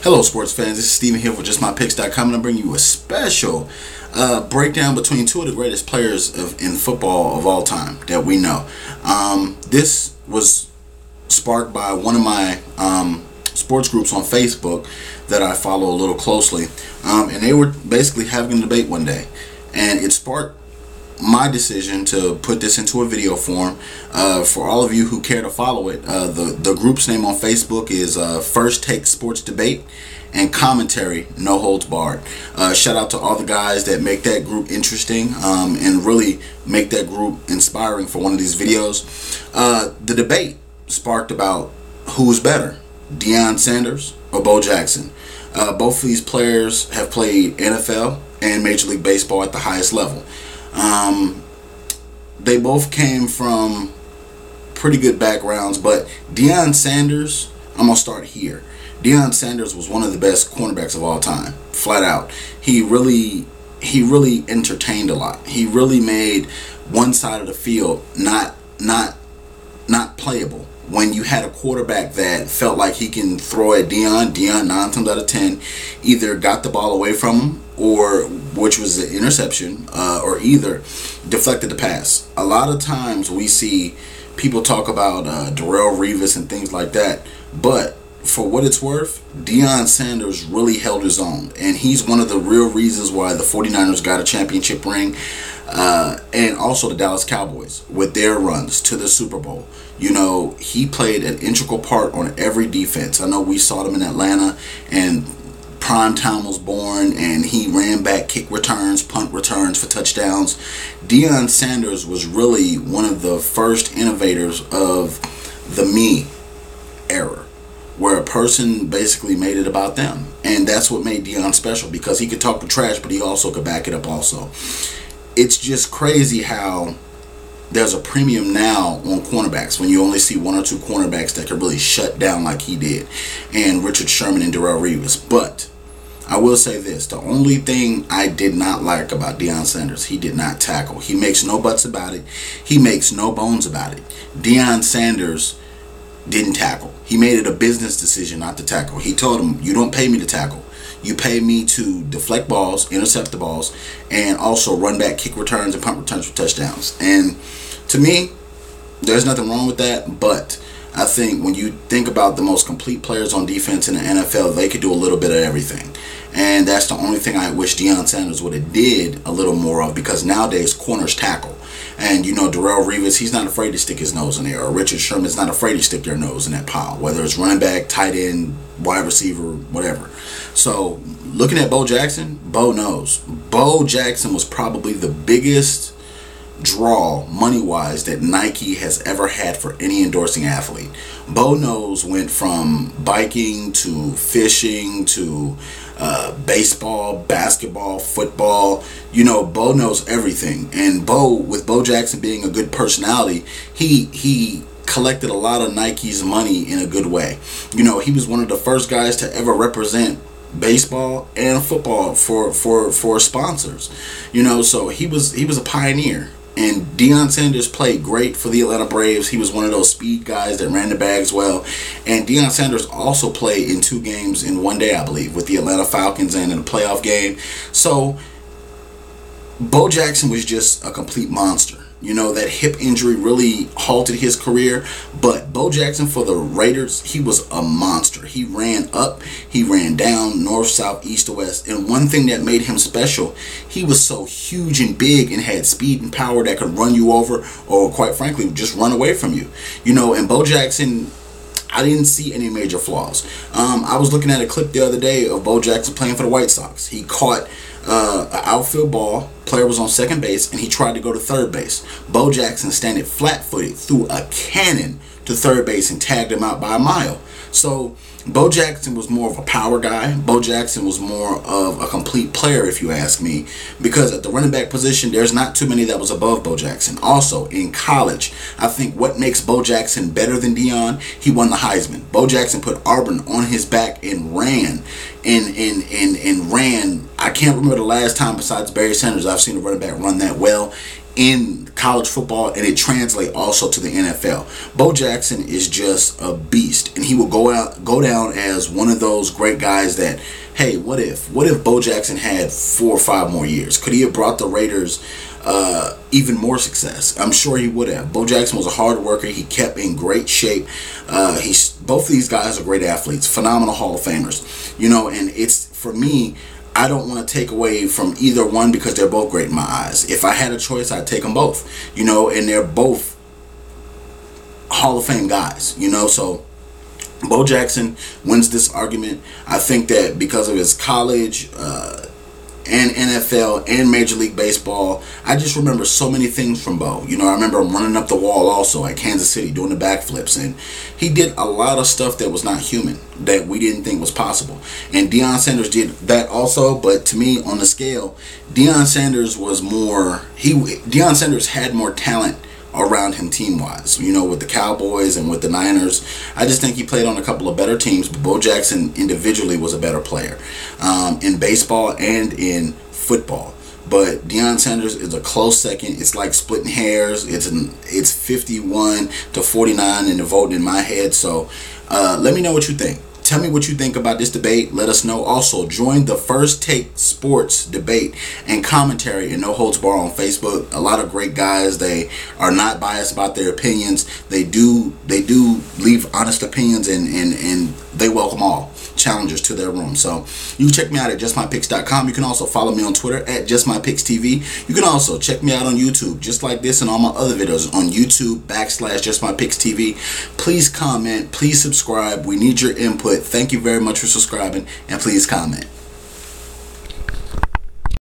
Hello, sports fans. This is Steven here for JustMyPicks.com, and I'm bringing you a special breakdown between two of the greatest players in football of all time that we know. This was sparked by one of my sports groups on Facebook that I follow a little closely, and they were basically having a debate one day, and it sparked my decision to put this into a video form. For all of you who care to follow it, the group's name on Facebook is First Take Sports Debate and Commentary No Holds Barred. Shout out to all the guys that make that group interesting and really make that group inspiring for one of these videos. The debate sparked about who's better, Deion Sanders or Bo Jackson. Both of these players have played NFL and Major League Baseball at the highest level. They both came from pretty good backgrounds, but Deion Sanders, I'm going to start here. Deion Sanders was one of the best cornerbacks of all time, flat out. He really entertained a lot. He really made one side of the field not playable. When you had a quarterback that felt like he can throw at Deion 9 times out of 10 either got the ball away from him, or which was an interception, or either deflected the pass. A lot of times we see people talk about Darrelle Revis and things like that, but for what it's worth, Deion Sanders really held his own, and he's one of the real reasons why the 49ers got a championship ring, and also the Dallas Cowboys with their runs to the Super Bowl. You know, he played an integral part on every defense. I know we saw them in Atlanta, and prime time was born, and he ran back kick returns, punt returns for touchdowns. Deion Sanders was really one of the first innovators of the me era, where a person basically made it about them. And that's what made Deion special, because he could talk the trash, but he also could back it up also. It's just crazy how there's a premium now on cornerbacks when you only see one or two cornerbacks that could really shut down like he did, and Richard Sherman and Darrelle Revis. But I will say this, the only thing I did not like about Deion Sanders, he did not tackle. He makes no buts about it. He makes no bones about it. Deion Sanders didn't tackle. He made it a business decision not to tackle. He told him, you don't pay me to tackle. You pay me to deflect balls, intercept the balls, and also run back kick returns and punt returns for touchdowns. And to me, there's nothing wrong with that, but I think when you think about the most complete players on defense in the NFL, they could do a little bit of everything. And that's the only thing I wish Deion Sanders would have did a little more of, because nowadays corners tackle. And you know, Darrelle Revis, he's not afraid to stick his nose in there, or Richard Sherman's not afraid to stick their nose in that pile, whether it's running back, tight end, wide receiver, whatever. So looking at Bo Jackson, Bo knows. Bo Jackson was probably the biggest draw money-wise that Nike has ever had for any endorsing athlete. Bo knows went from biking to fishing to baseball, basketball, football. You know, Bo knows everything. And Bo, with Bo Jackson being a good personality, he collected a lot of Nike's money in a good way. You know, he was one of the first guys to ever represent baseball and football for sponsors. You know, so he was a pioneer. And Deion Sanders played great for the Atlanta Braves. He was one of those speed guys that ran the bags well. And Deion Sanders also played in 2 games in one day, I believe, with the Atlanta Falcons and in a playoff game. So Bo Jackson was just a complete monster. You know, that hip injury really halted his career, but Bo Jackson for the Raiders, he was a monster. He ran up, he ran down, north, south, east to west. And one thing that made him special, he was so huge and big and had speed and power that could run you over, or quite frankly, just run away from you. You know, and Bo Jackson, I didn't see any major flaws. I was looking at a clip the other day of Bo Jackson playing for the White Sox. He caught an outfield ball, player was on second base, and he tried to go to third base. Bo Jackson standing flat-footed threw a cannon to third base and tagged him out by a mile. So Bo Jackson was more of a power guy. Bo Jackson was more of a complete player, if you ask me, because at the running back position, there's not too many that was above Bo Jackson. Also, in college, I think what makes Bo Jackson better than Deion, he won the Heisman. Bo Jackson put Auburn on his back and ran. And ran. I can't remember the last time besides Barry Sanders I've seen a running back run that well in college football, and it translates also to the NFL. Bo Jackson is just a beast, and he will go down down as one of those great guys that, hey, what if Bo Jackson had 4 or 5 more years? Could he have brought the Raiders even more success? I'm sure he would have. Bo Jackson was a hard worker. He kept in great shape. Both of these guys are great athletes, phenomenal Hall of Famers. You know, and it's, for me, I don't want to take away from either one because they're both great in my eyes. If I had a choice, I'd take them both. You know, and they're both Hall of Fame guys. You know, so Bo Jackson wins this argument. I think that because of his college and NFL and Major League Baseball, I just remember so many things from Bo. You know, I remember him running up the wall also at Kansas City doing the backflips, and he did a lot of stuff that was not human, that we didn't think was possible. And Deion Sanders did that also, but to me, on the scale, Deion Sanders Deion Sanders had more talent around him team-wise, you know, with the Cowboys and with the Niners. I just think he played on a couple of better teams, but Bo Jackson individually was a better player in baseball and in football. But Deion Sanders is a close second. It's like splitting hairs. It's 51 to 49 in the vote in my head. So let me know what you think. Tell me what you think about this debate. Let us know. Also, join the First Take Sports debate and commentary and No Holds Bar on Facebook. A lot of great guys. They are not biased about their opinions. They do leave honest opinions, and they welcome all challengers to their room. So you can check me out at justmypicks.com. You can also follow me on Twitter at justmypicks.tv. You can also check me out on YouTube, just like this and all my other videos on YouTube /justmypicks.tv. Please comment, please subscribe. We need your input. Thank you very much for subscribing, and please comment.